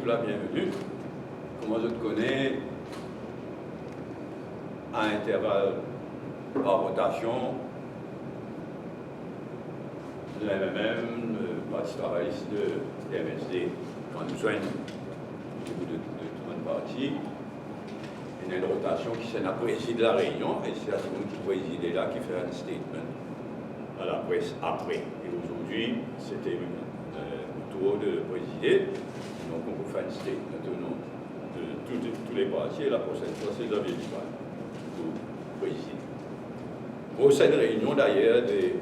sous la bienvenue. Comment je te connais, à intervalles par rotation, le MMM, le Parti travailliste de MSD, quand nous soignons au niveau de toute une partie. Il y a une rotation qui s'est la préside la réunion, et c'est la seconde qui préside là qui fait un statement à la presse après. Et aujourd'hui, c'était au tour de présider, donc on vous fait un statement au nom de tous les partis, et la prochaine fois, c'est Xavier Duval pour présider. Pour cette réunion d'ailleurs de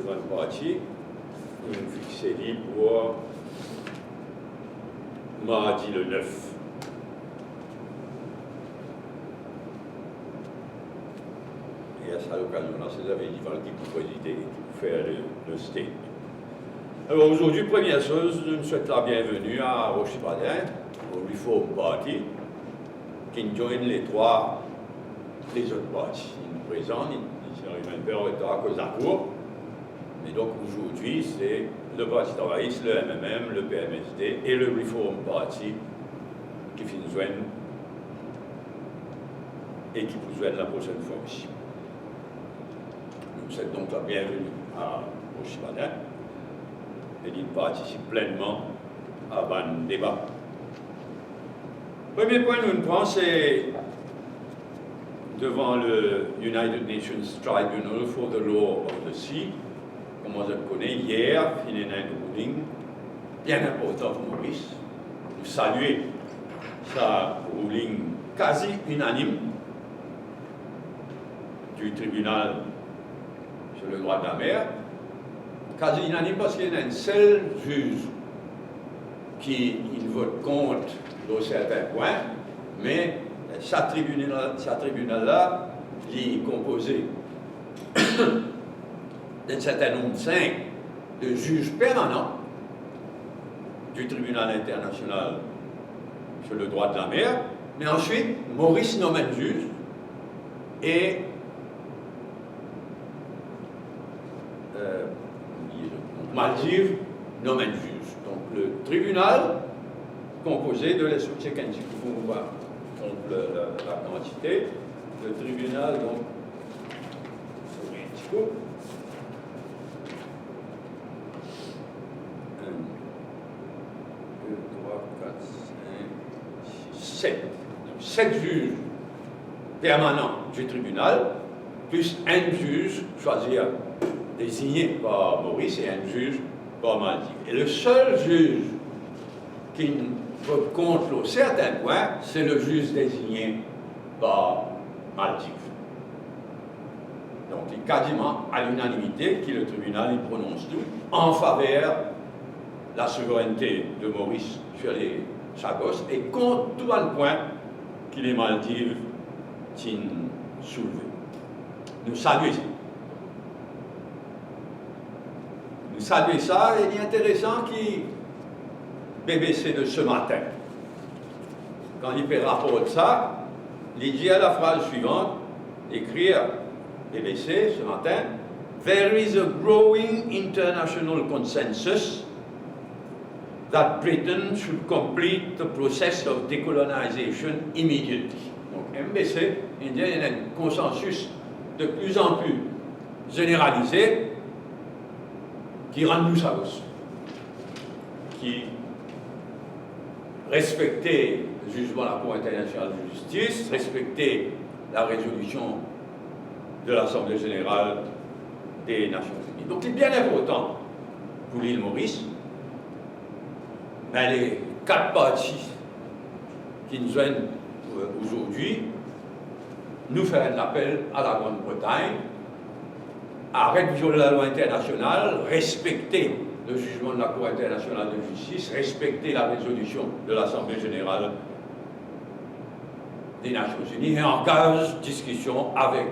20 partis, nous avons fixé pour mardi le 9. Et à cette occasion-là, c'est Xavier Duval qui peut présider et qui peut faire le statement. Alors aujourd'hui, première chose, je nous souhaite la bienvenue à Roche-Badin, au Reform Party, qui nous joignent les autres partis. Ils nous présentent, ils sont même pas en retard à cause de la cour. Et donc aujourd'hui, c'est le Parti travailliste, le MMM, le PMSD et le Reform Party qui nous joignent et qui vous joignent la prochaine fois aussi. Nous souhaitons donc la bienvenue à Roche-Badin et il participe pleinement à un débat. Premier point nous prenons, c'est devant le United Nations Tribunal for the Law of the Sea. Comme on le connaît, hier, il y a un ruling bien important pour Maurice. Nous saluons sa ruling quasi unanime du tribunal sur le droit de la mer. Quasi unanime parce qu'il y a un seul juge qui vote contre dans certains points, mais ce tribunal-là est composé d'un certain nombre, 5, de juges permanents du tribunal international sur le droit de la mer, mais ensuite, Maurice nomme un juge et Maldives nomme un juge. Donc le tribunal composé de l'Essouche Kenji qui vont voir la quantité, le tribunal donc sur un petit coup. 1, 2, 3, 4, 5, 6, 7. 7 juges permanents du tribunal, plus un juge choisi, désigné par Maurice et un juge par Maldives. Et le seul juge qui vote contre certains points, c'est le juge désigné par Maldives. Donc, il est quasiment à l'unanimité que le tribunal il prononce tout en faveur de la souveraineté de Maurice sur les Chagos et contre tout un point que les Maldives tiennent soulevé. Nous saluons ça. Nous saluons ça, et il est intéressant que BBC de ce matin, quand il fait rapport de ça, il dit à la phrase suivante, écrire BBC ce matin, There is a growing international consensus that Britain should complete the process of decolonization immediately. Donc MBC, il y a un consensus de plus en plus généralisé qui rend nous Sagos, qui respecter le jugement de la Cour internationale de justice, respecter la résolution de l'Assemblée générale des Nations unies. Donc c'est bien important pour l'île Maurice, mais les 4 parties qui nous joignent aujourd'hui nous font un appel à la Grande-Bretagne à réviser la loi internationale, respecter le jugement de la Cour internationale de justice, respecter la résolution de l'Assemblée générale des Nations unies et engage discussion avec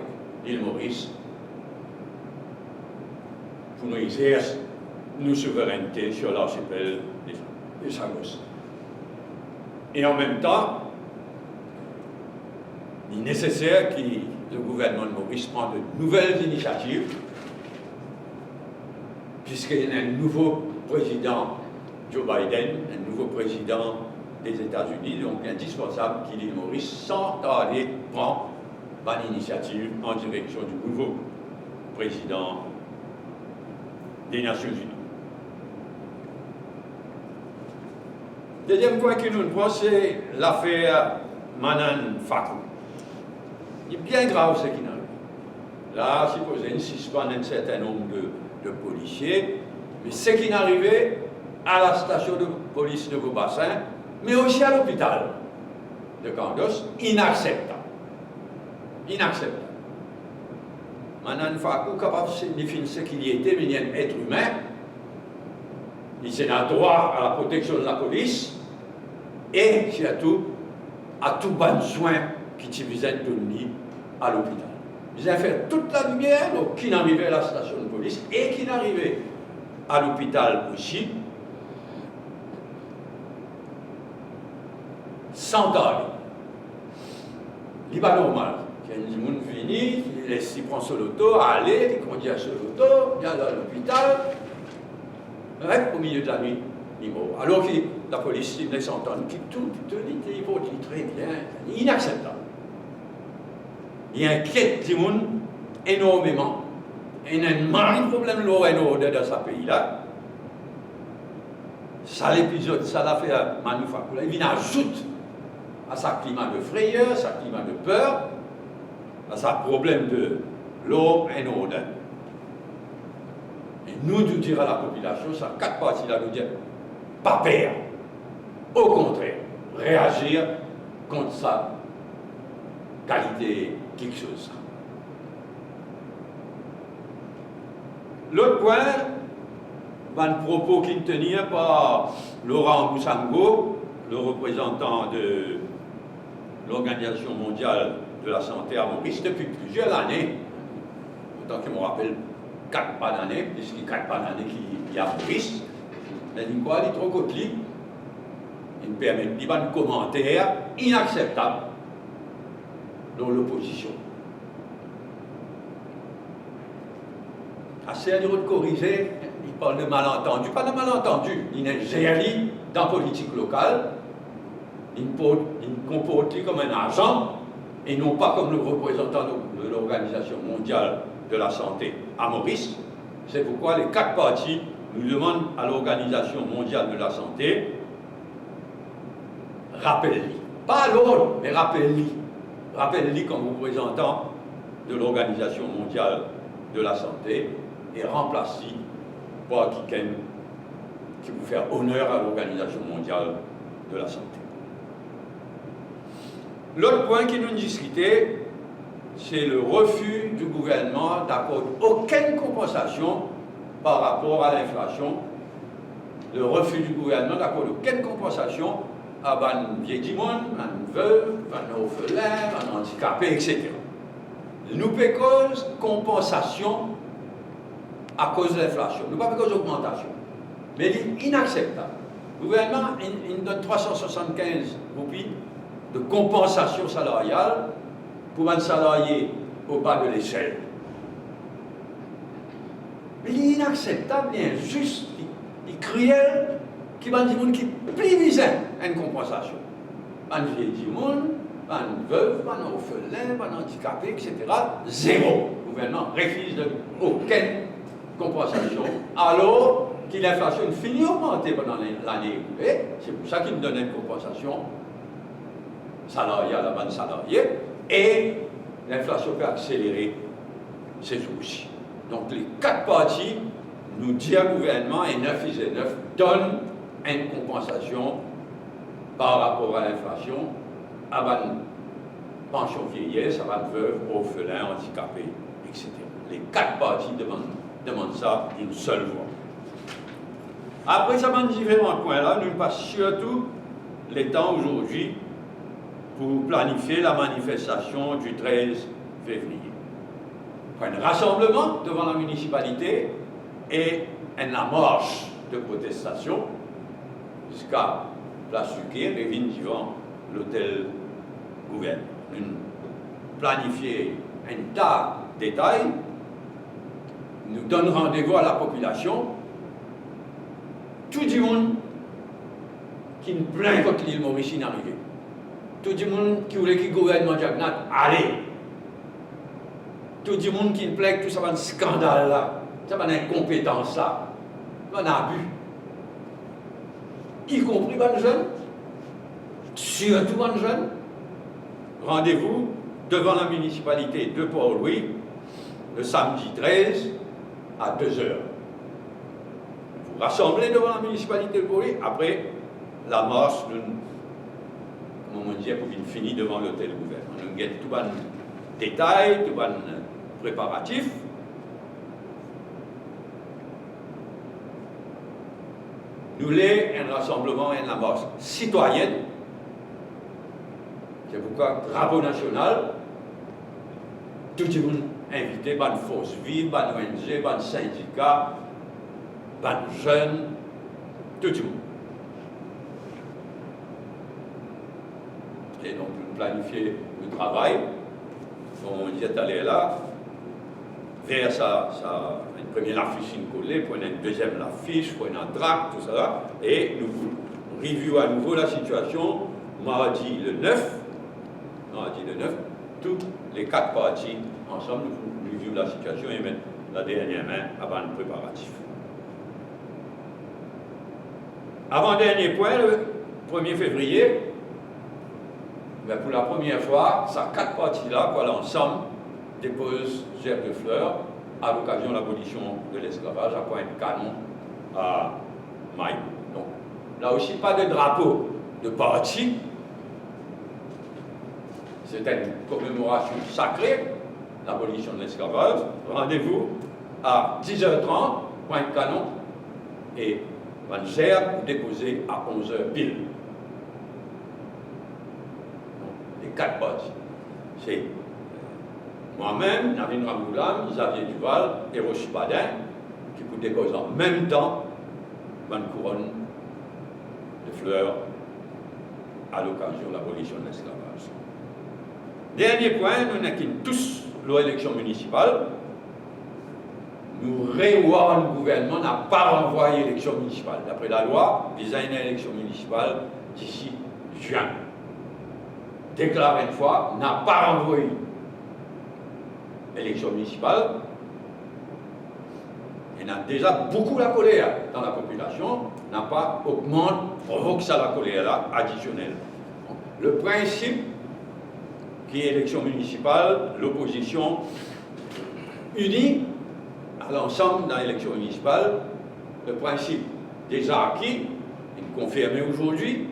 l'île Maurice pour nous exercer nos souverainetés sur l'archipel des Chagos. Et en même temps, il est nécessaire que le gouvernement de Maurice prenne de nouvelles initiatives, puisqu'il y a un nouveau président, Joe Biden, un nouveau président des États-Unis, donc indispensable qu'Île Maurice, sans tarder, prend une initiative en direction du nouveau président des Nations Unies. Deuxième point que nous prenons, c'est l'affaire Manan Fakou. Il est bien grave ce qui n'arrive. Là, supposé, il suspend un certain nombre de policiers, mais ce qui n'arrivait à la station de police de Beaubassin, mais aussi à l'hôpital de Candos, inacceptable. Inacceptable. Manan Fakou, capable de signifier ce qu'il y était, mais il y a un être humain. Il a droit à la protection de la police et surtout à tout bon soin qui te visait de donner à l'hôpital. Ils ont fait toute la lumière, donc qui n'arrivait à la station de police et qui n'arrivait à l'hôpital aussi, sans tarder. Il n'est pas normal. Il y a des gens qui viennent, il prend son auto, aller, il conduit à son auto, il vient à l'hôpital, au milieu de la nuit, il meurt. Alors que la police, il laisse entendre qu'il tout dit, il vaut très bien, inacceptable. Il inquiète les gens énormément. Il y a un problème dans ce pays-là. Ça, l'épisode, ça l'a fait à Manan Fakou. Il vient ajouter à sa climat de frayeur, à sa climat de peur, à sa problème de l'eau et l'ordre. Et nous dire à la population, ça quatre parties là, nous dire, pas peur. Au contraire, réagir contre sa qualité, quelque chose. L'autre point, un propos qui tenait par Laurent Boussango, le représentant de l'Organisation mondiale de la santé à Maurice, depuis plusieurs années, autant que je me rappelle 4 pas d'années, puisqu'il y a 4 pas d'années qu'il y a à Maurice, il dit quoi, il est trop côté, il permet de dire un commentaire inacceptable dans l'opposition. Assez à dire de corriger, il parle de malentendu, pas de malentendu, il est géré dans la politique locale, il comporte comme un agent et non pas comme le représentant de l'Organisation mondiale de la santé à Maurice. C'est pourquoi les 4 parties nous demandent à l'Organisation mondiale de la santé, rappelle-lui, pas à l'autre, mais rappelle-lui. Rappelle-lui comme représentant de l'Organisation mondiale de la santé et remplace-lui par quelqu'un qui vous faire honneur à l'Organisation mondiale de la santé. L'autre point qui nous discutait, c'est le refus du gouvernement d'accorder aucune compensation par rapport à l'inflation. Le refus du gouvernement d'accorder aucune compensation à un vieil monde, un veuve, un orphelin, un handicapé, etc. Nous payons compensation à cause de l'inflation, nous pas à cause d'augmentation. Mais il est inacceptable. Le gouvernement il donne 375 roupies de compensation salariale pour un salarié au bas de l'échelle. Mais il est inacceptable, il est injuste, il est cruel, qu'il y a des gens qui privisent une compensation. Un vieil monde, un veuve, un orphelin, un handicapé, etc. Zéro. Le gouvernement refuse aucune compensation. Alors que l'inflation finit d'augmenter pendant l'année écoulée, c'est pour ça qu'il me donne une compensation salariale à un salarié, et l'inflation peut accélérer ces aussi. Donc les 4 parties nous disent au gouvernement, et 9 et 9 donnent une compensation par rapport à l'inflation à une pension vieillesse, à une veuve, orphelin, handicapé, etc. Les 4 parties demandent ça d'une seule voix. Après ça, dans différents points là, nous passons surtout les temps aujourd'hui pour planifier la manifestation du 13 février. Un rassemblement devant la municipalité et une marche de protestation jusqu'à Place Suquet, et devant l'hôtel gouvernement. Planifier un tas de détails, nous donne rendez-vous à la population, tout le monde qui qui nous plaint contre l'île Maurice arrivé. Tout le monde qui voulait qu'il gouvernement Jagnat, allez. Tout le monde qui nous plaint tout ça, un scandale là, ça va une incompétence là, un abus. Y compris les jeunes, surtout les jeunes. Rendez-vous devant la municipalité de Port-Louis le samedi 13 à 2h. Vous rassemblez devant la municipalité de Port-Louis, après la marche, comment on dit, pour finir devant l'hôtel gouvernement. On guette tout les détails, tout les préparatifs. Nous avons un rassemblement et une marche citoyenne. C'est pourquoi drapeau national, tout le monde invité, ban force vive, ban ONG, ban syndicat, ban jeunes, tout le monde. Et donc, nous planifier le travail, comme on dit, aller là, vers une première affiche collée, pour une deuxième affiche, pour une tract, tout ça, et nous review à nouveau la situation mardi le 9, toutes les 4 parties ensemble, nous review la situation et mettre la dernière main avant le préparatif. Avant-dernier point, le 1er février, mais pour la première fois, ces 4 parties-là, l'ensemble déposent gerbe de fleurs à l'occasion de l'abolition de l'esclavage à Pointe-Canon à Maï. Donc, là aussi, pas de drapeau de parti. C'était une commémoration sacrée, l'abolition de l'esclavage. Rendez-vous à 10h30, Pointe-Canon, et une gerbe déposée à 11h pile. Les 4 parties. C'est moi-même, Navin Ramoulam, Xavier Duval et Roche Badin, qui vous déposent en même temps une couronne de fleurs à l'occasion de l'abolition de l'esclavage. Dernier point, nous n'avons tous l'élection municipale. Nous réouvrons le gouvernement n'a pas renvoyé l'élection municipale. D'après la loi, il y a une élection municipale d'ici juin. Déclaré une fois, n'a pas renvoyé l'élection municipale. Il y a déjà beaucoup la colère dans la population, n'a pas augmenté, provoque ça la colère là, additionnelle. Le principe qui est élection municipale, l'opposition unie à l'ensemble dans l'élection municipale, le principe déjà acquis, il confirmé aujourd'hui,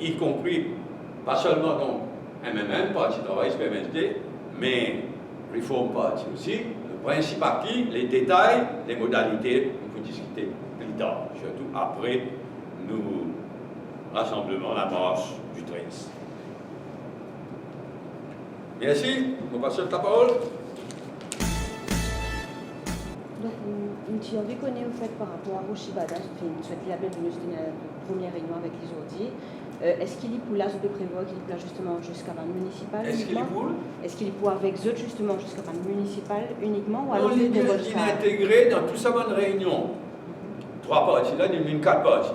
y compris pas seulement donc MMM, Parti Travail PMSD, mais Reform Party aussi, le principe acquis, les détails, les modalités, on peut discuter plus tard, surtout après nous rassemblement, la marche du 13. Merci, on passe la parole. Donc, nous avons connu en fait par rapport à Rochibada, je souhaite la bienvenue, c'était une première réunion avec les aujourd'hui. Est-ce qu'il est pour là, de prévoir qu'il est là justement jusqu'à la municipale Est-ce qu'il est pour? Est-ce qu'il est pour avec eux justement jusqu'à la municipale uniquement ou alors il est intégré dans tout ça bonne réunion. 3 parties là, il y a 4 parties.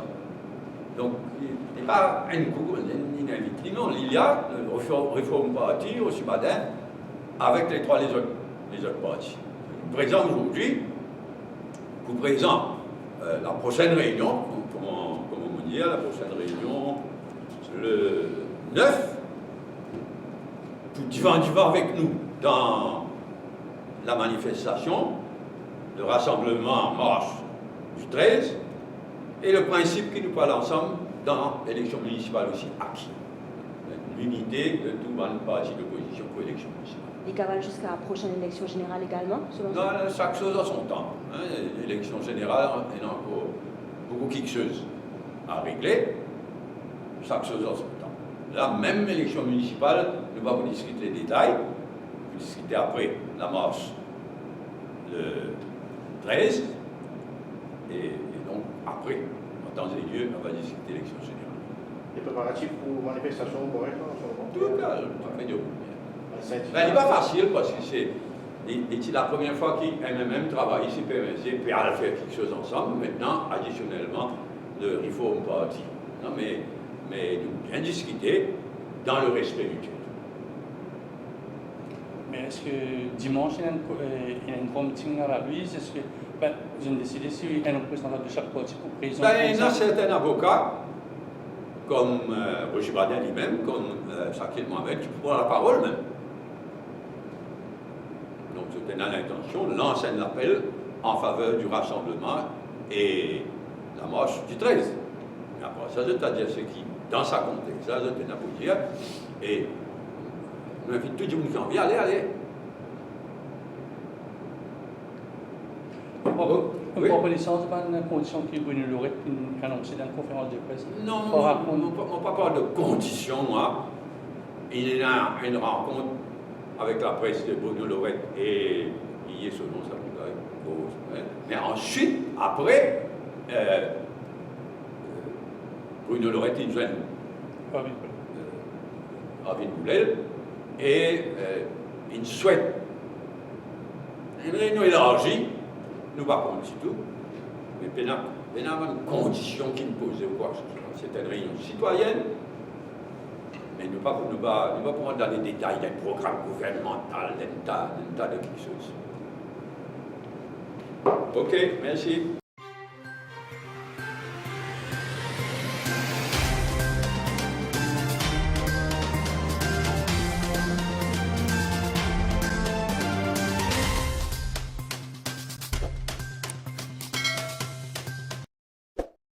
Donc, il n'est pas un coup, il invité. Non, il y a le Reform Party au Subadin avec les autres parties. Présent aujourd'hui, vous présente la prochaine réunion, comment on dit, la prochaine réunion, le 9, tu vas avec nous dans la manifestation, le rassemblement en marche du 13, et le principe qui nous parle ensemble dans l'élection municipale aussi acquis. L'unité de tout le parti d'opposition pour l'élection municipale. Il cavale jusqu'à la prochaine élection générale également, selon non, chaque chose a son temps. Hein. L'élection générale, il y a encore beaucoup de choses à régler. Chaque chose a son temps. Là, même l'élection municipale, nous allons discuter les détails. Nous discuter après la marche le 13. Et donc, après, en temps et lieu, on va discuter l'élection générale. Les préparatifs pour manifestation au Boré, en ce moment? Tout cas, ça fait du bien. Ben, il n'est pas facile parce que c'est la première fois qu'il MMM travaille ici, PMSD, puis à faire quelque chose ensemble. Maintenant, additionnellement, le Reform Party Non, mais nous bien discuter dans le respect mutuel. Mais est-ce que dimanche, il y a un grand meeting à la Louise? Est-ce que vous avez décidé si il y a un représentant de chaque parti pour présenter? Ben, il y a certains avocats, comme Roger Badin lui-même, comme Sakil Mohamed, qui prend la parole même. Donc c'était dans l'intention de lancer un appel en faveur du rassemblement et la marche du 13. Et après ça, c'est-à-dire ce qui, dans sa contexte, ça, c'est pour dire, et on invite tout le monde qui en vient, allez. Une proposition, c'est pas une condition qui Bruno Lorette a annoncé dans la conférence de presse? Non, on ne parle pas de conditions, moi. Il y a une rencontre avec la presse de Bruno Lorette et il est selon sa cause. Mais ensuite, après, Bruno Lorette, il joint Arvin Boulel et il souhaite une réunion élargie. Nous ne pas du tout, mais il y a une condition qui nous posait ou quoi que ce soit. C'était une réunion citoyenne, mais nous ne pas prendre dans les détails d'un programme gouvernemental, d'un tas de quelque chose. Ok, merci.